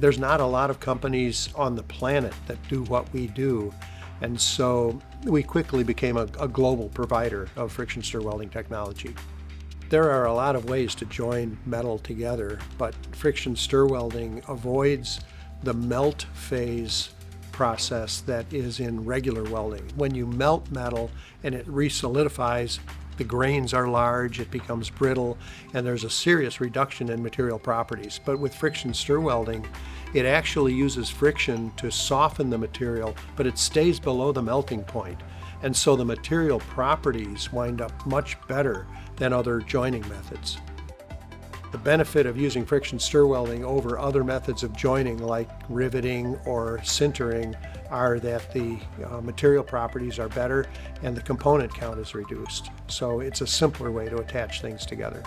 There's not a lot of companies on the planet that do what we do, and so we quickly became a global provider of friction stir welding technology. There are a lot of ways to join metal together, but friction stir welding avoids the melt phase process that is in regular welding. When you melt metal and it resolidifies, the grains are large, it becomes brittle, and there's a serious reduction in material properties. But with friction stir welding, it actually uses friction to soften the material, but it stays below the melting point. And so the material properties wind up much better than other joining methods. The benefit of using friction stir welding over other methods of joining like riveting or sintering are that the material properties are better and the component count is reduced. So it's a simpler way to attach things together.